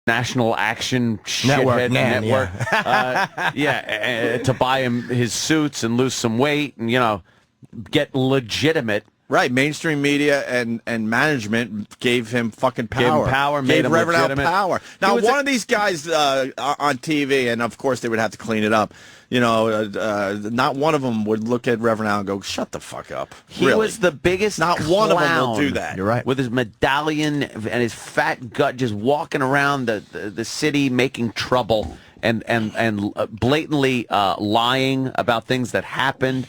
National Action Shithead Network. To buy him his suits and lose some weight and, get legitimate. Right, mainstream media and management gave him fucking power. Gave him power, made him Reverend Al legitimate. power. Now, one of these guys on TV, and of course they would have to clean it up, not one of them would look at Reverend Al and go, shut the fuck up. He was the biggest Not clown. one of them will do that. You're right. With his medallion and his fat gut just walking around the city making trouble and blatantly lying about things that happened.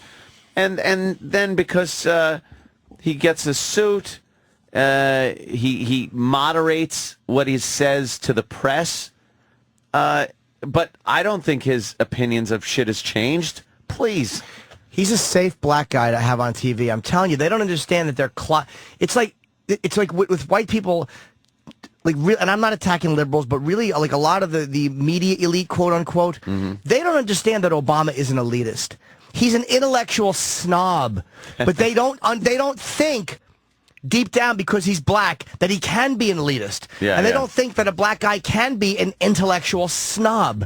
And then because he gets a suit, he moderates what he says to the press. But I don't think his opinions of shit has changed. Please. He's a safe black guy to have on TV. I'm telling you, they don't understand that they're... It's like with white people... and I'm not attacking liberals, but really, like a lot of the media elite, quote unquote, they don't understand that Obama is an elitist. He's an intellectual snob, but they don't think deep down because he's black that he can be an elitist, and they don't think that a black guy can be an intellectual snob.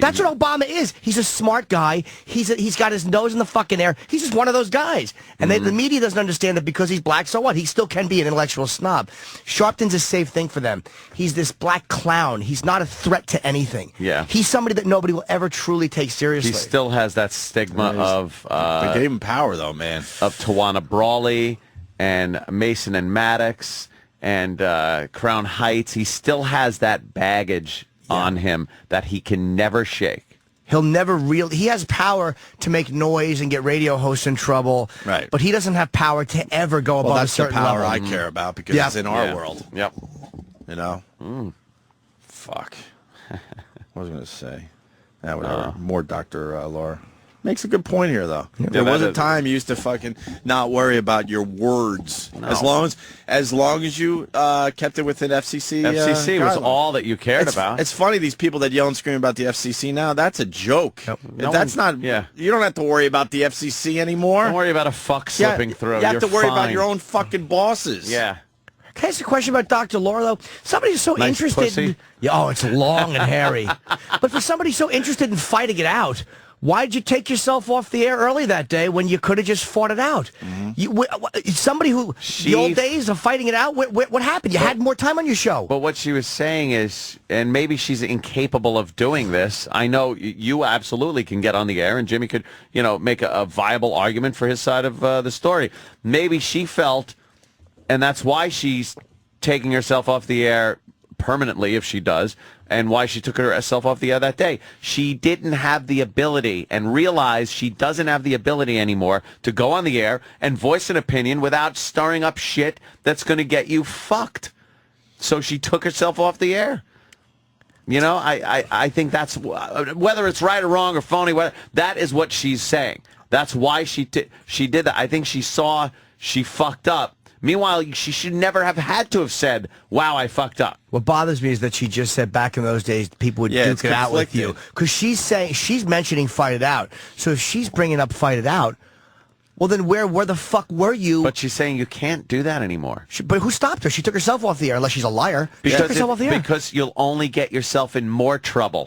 That's what Obama is. He's a smart guy. He's got his nose in the fucking air. He's just one of those guys, and the media doesn't understand that because he's black. So what? He still can be an intellectual snob. Sharpton's a safe thing for them. He's this black clown. He's not a threat to anything. Yeah, he's somebody that nobody will ever truly take seriously. He still has that stigma of. They gave him power, though, man. Of Tawana Brawley. And Mason and Maddox and Crown Heights. He still has that baggage on him that he can never shake. He'll never he has power to make noise and get radio hosts in trouble. Right. But he doesn't have power to ever go above a certain level. That's the power I care about because it's in our world. Yep. Fuck. What was I going to say? Yeah, whatever. More Dr. Laura. Makes a good point here, though. Yeah, there was a time you used to fucking not worry about your words. No. As long as you kept it within FCC. FCC was all that you cared about. It's funny, these people that yell and scream about the FCC now, that's a joke. Yep. You don't have to worry about the FCC anymore. Don't worry about a fuck slipping through. You have to worry about your own fucking bosses. Yeah. Can I ask a question about Dr. Laura, though? Somebody's so interested it's long and hairy. But for somebody so interested in fighting it out, why'd you take yourself off the air early that day when you could have just fought it out? Somebody who, the old days of fighting it out, what happened? You had more time on your show. But what she was saying is, and maybe she's incapable of doing this. I know you absolutely can get on the air, and Jimmy could, make a viable argument for his side of the story. Maybe she felt, and that's why she's taking herself off the air permanently, if she does, and why she took herself off the air that day. She didn't have the ability and realized she doesn't have the ability anymore to go on the air and voice an opinion without stirring up shit that's going to get you fucked. So she took herself off the air. I think that's, whether it's right or wrong or phony, that is what she's saying. That's why she did that. I think she saw she fucked up. Meanwhile, she should never have had to have said, wow, I fucked up. What bothers me is that she just said back in those days people would duke it out with you. Because she's mentioning fight it out. So if she's bringing up fight it out, well, then where the fuck were you? But she's saying you can't do that anymore. But who stopped her? She took herself off the air, unless she's a liar. She took herself off the air. Because you'll only get yourself in more trouble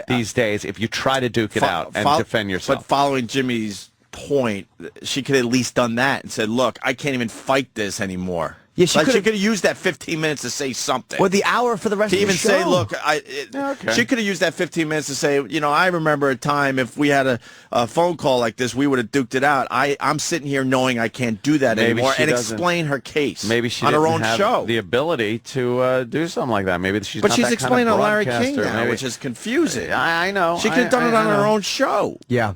these days if you try to duke it out and defend yourself. But following Jimmy's point, she could have at least done that and said, look, I can't even fight this anymore. Yeah, she could have used that 15 minutes to say something. Or the hour for the rest of the show. To even say, look, she could have used that 15 minutes to say, I remember a time if we had a phone call like this, we would have duked it out. I'm sitting here knowing I can't do that anymore and explain her case. Maybe she on her own have show. The ability to do something like that. Maybe she's but not she's that explaining kind of on Larry King broadcaster. now, which is confusing. I know. She could have done it on her own show. Yeah.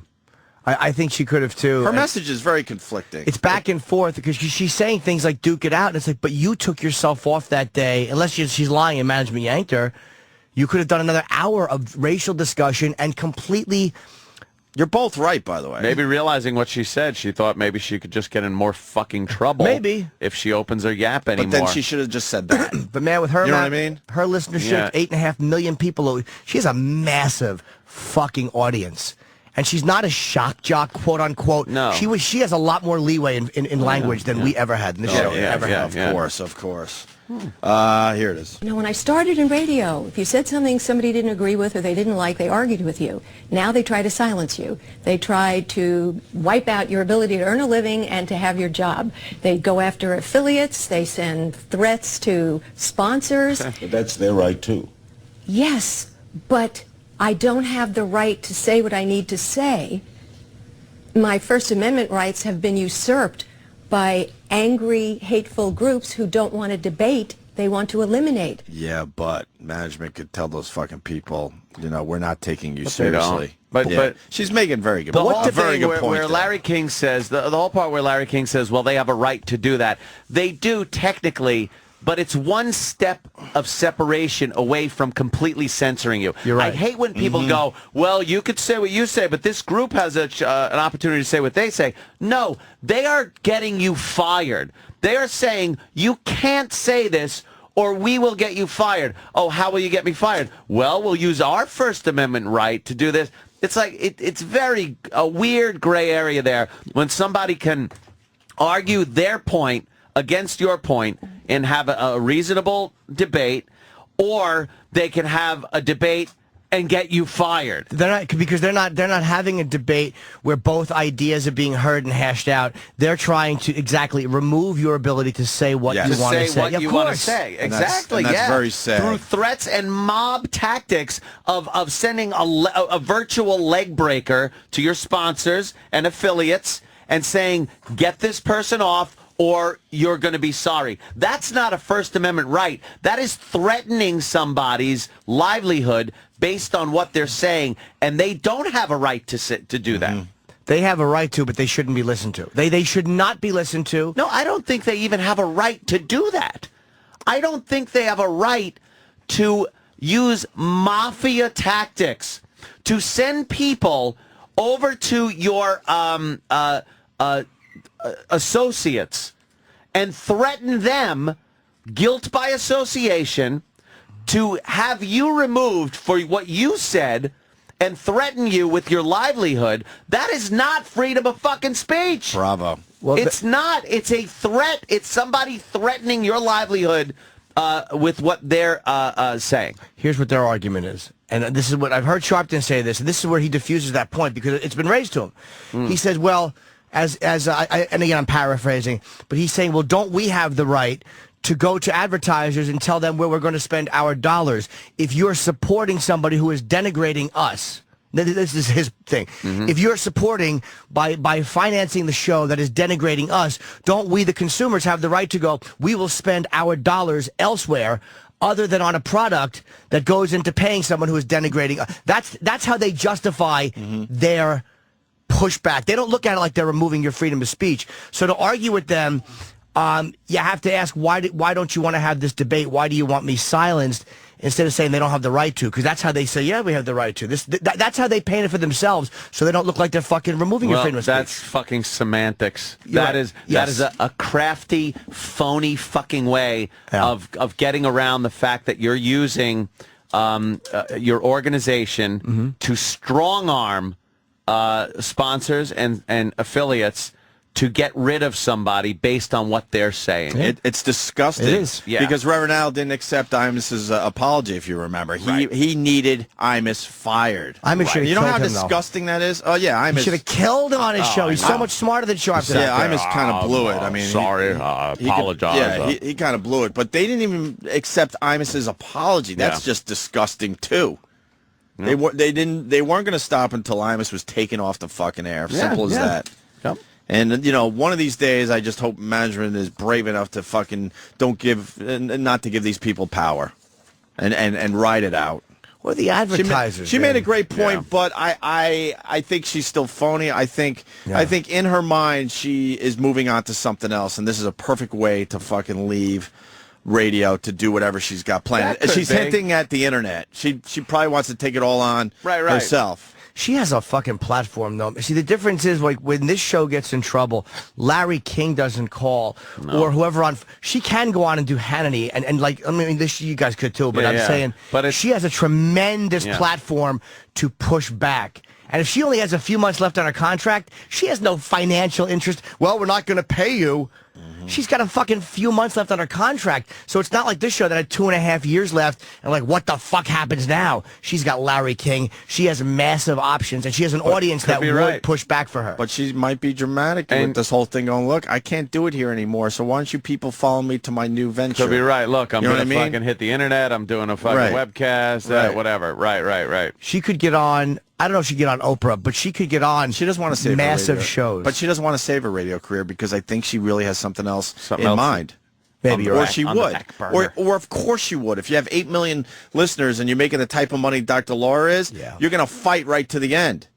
I think she could have, too. Her message is very conflicting. It's back and forth because she's saying things like duke it out. And it's like, but you took yourself off that day. Unless she's lying and management yanked her. You could have done another hour of racial discussion and completely... You're both right, by the way. Maybe realizing what she said, she thought maybe she could just get in more fucking trouble. Maybe. If she opens her yap anymore. But then she should have just said that. But man, with her, you know what I mean? Her listenership, 8.5 million people. She has a massive fucking audience. And she's not a shock jock, quote unquote. No. She has a lot more leeway in language than we ever had in the show. Of course. Here it is. You know, when I started in radio, if you said something somebody didn't agree with or they didn't like, they argued with you. Now they try to silence you. They try to wipe out your ability to earn a living and to have your job. They go after affiliates. They send threats to sponsors. But that's their right, too. Yes, but I don't have the right to say what I need to say. My First Amendment rights have been usurped by angry, hateful groups who don't want to debate. They want to eliminate. Yeah, but management could tell those fucking people, we're not taking you They seriously. don't. But she's making very good. The What whole a very thing good where, point where there. Larry King says, the whole part where Larry King says, well, they have a right to do that. They do technically, but it's one step of separation away from completely censoring you. You're right. I hate when people go, well, you could say what you say, but this group has an opportunity to say what they say. No, they are getting you fired. They are saying, you can't say this or we will get you fired. Oh, how will you get me fired? Well, we'll use our First Amendment right to do this. It's like, it's very a weird gray area there when somebody can argue their point against your point and have a reasonable debate, or they can have a debate and get you fired. They're not, because they're not having a debate where both ideas are being heard and hashed out. They're trying to exactly remove your ability to say what you want to say. What you want to say. Exactly. And that's very sad. Through threats and mob tactics of sending a virtual leg breaker to your sponsors and affiliates and saying, get this person off, or you're going to be sorry. That's not a First Amendment right. That is threatening somebody's livelihood based on what they're saying, and they don't have a right to do that. They have a right to, but they shouldn't be listened to. They should not be listened to. No, I don't think they even have a right to do that. I don't think they have a right to use mafia tactics to send people over to your associates and threaten them, guilt by association, to have you removed for what you said and threaten you with your livelihood. That is not freedom of fucking speech. Bravo. Well, It's not. It's a threat. It's somebody threatening your livelihood with what they're saying. Here's what their argument is. And this is what I've heard Sharpton say this, and this is where he diffuses that point because it's been raised to him. He says, well, and again, I'm paraphrasing, but he's saying, well, don't we have the right to go to advertisers and tell them where we're going to spend our dollars if you're supporting somebody who is denigrating us? This is his thing. If you're supporting by financing the show that is denigrating us, don't we, the consumers, have the right to go, we will spend our dollars elsewhere other than on a product that goes into paying someone who is denigrating us? That's how they justify their pushback. They don't look at it like they're removing your freedom of speech. So to argue with them, you have to ask, why don't you want to have this debate? Why do you want me silenced? Instead of saying they don't have the right to, because that's how they say, yeah, we have the right to. That's how they paint it for themselves, so they don't look like they're fucking removing your freedom of speech. That's fucking semantics. You're That right. is Yes. a crafty, phony fucking way of getting around the fact that you're using your organization to strong arm sponsors and affiliates to get rid of somebody based on what they're saying. It's disgusting. It is. Yeah. Because Reverend Al didn't accept Imus's apology, if you remember. He needed Imus fired. Imus should have You know killed how him, though. disgusting that is? Oh, yeah, Imus. You should have killed him on his show. He's so much smarter than Sharpton. Yeah, Imus kind of blew it. I mean, sorry, he apologize. he kind of blew it. But they didn't even accept Imus's apology. That's just disgusting, too. They weren't going to stop until Imus was taken off the fucking air. Simple as that. Yep. And, one of these days, I just hope management is brave enough to fucking not to give these people power and ride it out. Or the advertisers. She made a great point, but I think she's still phony. I think in her mind she is moving on to something else, and this is a perfect way to fucking leave radio to do whatever she's got planned. She's hinting at the internet. She probably wants to take it all on herself. She has a fucking platform, though. See, the difference is, like, when this show gets in trouble, Larry King doesn't call, or whoever on. She can go on and do Hannity, and like, I mean, this you guys could too, but I'm saying, but she has a tremendous platform to push back. And if she only has a few months left on her contract, she has no financial interest. Well, we're not going to pay you. She's got a fucking few months left on her contract. So it's not like this show that had 2.5 years left and like, what the fuck happens now? She's got Larry King. She has massive options, and she has an audience that would push back for her. But she might be dramatic with this whole thing going, look, I can't do it here anymore, so why don't you people follow me to my new venture? Could be right. Look, I'm going to fucking hit the internet. I'm doing a fucking webcast, whatever. Right. She could get on, I don't know if she'd get on Oprah, but she could get on She doesn't want to save massive her shows. But she doesn't want to save her radio career because I think she really has something else in mind. Maybe you're or right. she would. Or of course she would. If you have 8 million listeners and you're making the type of money Dr. Laura is, you're going to fight right to the end.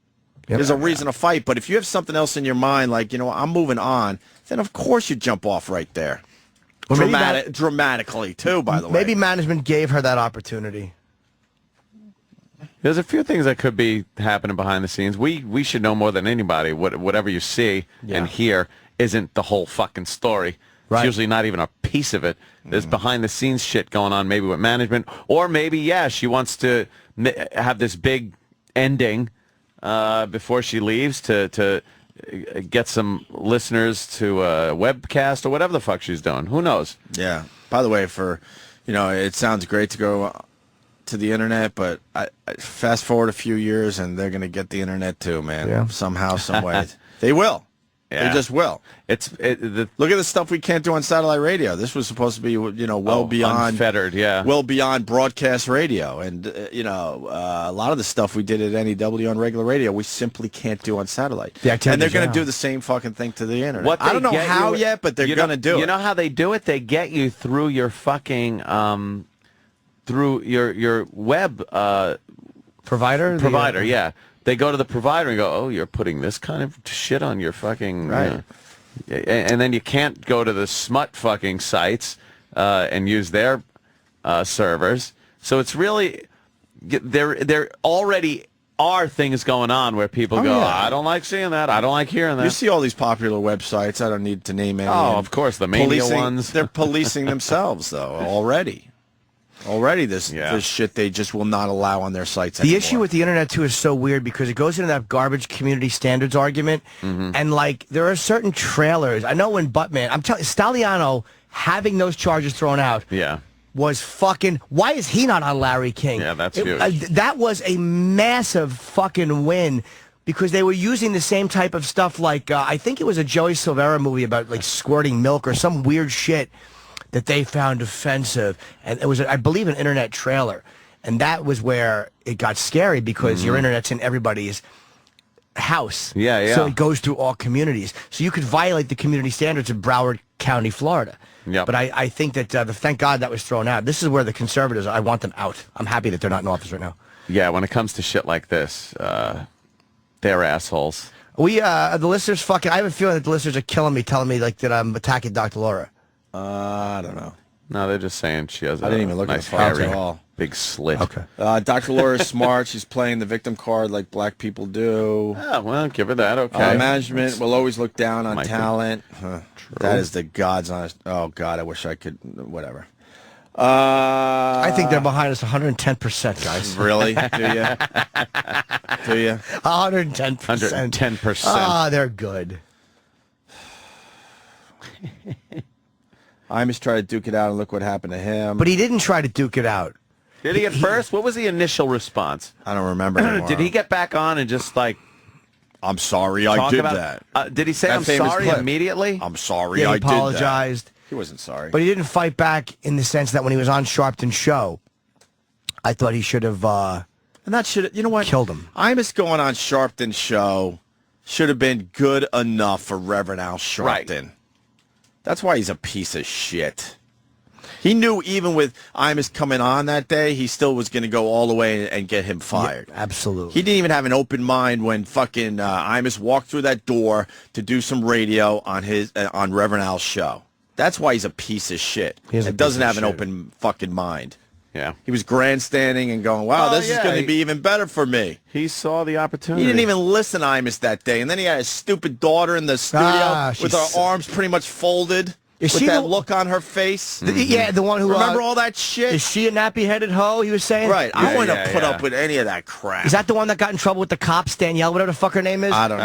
Yep. There's a reason to fight. But if you have something else in your mind, like, I'm moving on, then of course you jump off right there. Well, dramatically, too, by the way. Maybe management gave her that opportunity. There's a few things that could be happening behind the scenes. We should know more than anybody. Whatever you see and hear isn't the whole fucking story. Right. It's usually not even a piece of it. There's behind the scenes shit going on, maybe with management, or maybe she wants to have this big ending before she leaves to get some listeners to a webcast or whatever the fuck she's doing. Who knows? Yeah. By the way, it sounds great to go to the internet, but I fast forward a few years and they're going to get the internet too, man. Yeah. Somehow, some way. They will. Yeah. They just will. Look at the stuff we can't do on satellite radio. This was supposed to be, well beyond unfettered, well beyond broadcast radio, and a lot of the stuff we did at NEW on regular radio, we simply can't do on satellite. And they're going to do the same fucking thing to the internet. I don't know how yet, but they're going to do it. You know how they do it? They get you through your fucking through your web provider. Yeah. They go to the provider and go, oh, you're putting this kind of shit on your fucking... Right. And then you can't go to the smut fucking sites and use their servers. So it's really... There already are things going on where people go, I don't like seeing that. I don't like hearing that. You see all these popular websites. I don't need to name any. Oh, of course, the mania ones. They're policing themselves, though, already. Already, this shit they just will not allow on their sites anymore. The issue with the internet, too, is so weird because it goes into that garbage community standards argument. And, there are certain trailers. I know when Buttman, I'm telling you, Staliano having those charges thrown out was fucking... Why is he not on Larry King? Yeah, that's huge. That was a massive fucking win because they were using the same type of stuff like... I think it was a Joey Silvera movie about, squirting milk or some weird shit that they found offensive, and it was, I believe, an internet trailer, and that was where it got scary because your internet's in everybody's house. Yeah. So it goes through all communities. So you could violate the community standards of Broward County, Florida. Yeah. But I think that thank God that was thrown out. This is where the conservatives, I want them out. I'm happy that they're not in office right now. Yeah, when it comes to shit like this, they're assholes. The listeners fucking. I have a feeling that the listeners are killing me, telling me that I'm attacking Dr. Laura. I don't know. No, they're just saying she has a didn't even look nice at the files hairy, at all. Big slit. Okay. Dr. Laura's smart. She's playing the victim card like black people do. Oh, well, give her that. Okay. Management will always look down on talent. That is the God's honest. Oh, God, I wish I could. Whatever. I think they're behind us 110%, guys. Really? Do you? Do you? 110%. 110%. Ah, they're good. Imus tried to duke it out, and look what happened to him. But he didn't try to duke it out. Did he at first? What was the initial response? I don't remember anymore. Did he get back on and just I'm sorry I did that. Did he say I'm sorry immediately? I'm sorry I did that. He apologized. He wasn't sorry. But he didn't fight back in the sense that when he was on Sharpton's show, I thought he should have and that should, you know what? Killed him. Imus going on Sharpton's show should have been good enough for Reverend Al Sharpton. Right. That's why he's a piece of shit. He knew even with Imus coming on that day, he still was going to go all the way and get him fired. Yeah, absolutely. He didn't even have an open mind when fucking Imus walked through that door to do some radio on on Reverend Al's show. That's why he's a piece of shit. He doesn't have an open fucking mind. Yeah. He was grandstanding and going, wow, this is going to be even better for me. He saw the opportunity. He didn't even listen to Imus that day. And then he had his stupid daughter in the studio with her arms pretty much folded. With that look on her face. Yeah, the one who... Remember all that shit? Is she a nappy-headed hoe, he was saying? Right. I wouldn't have put up with any of that crap. Is that the one that got in trouble with the cops, Danielle, whatever the fuck her name is? I don't know.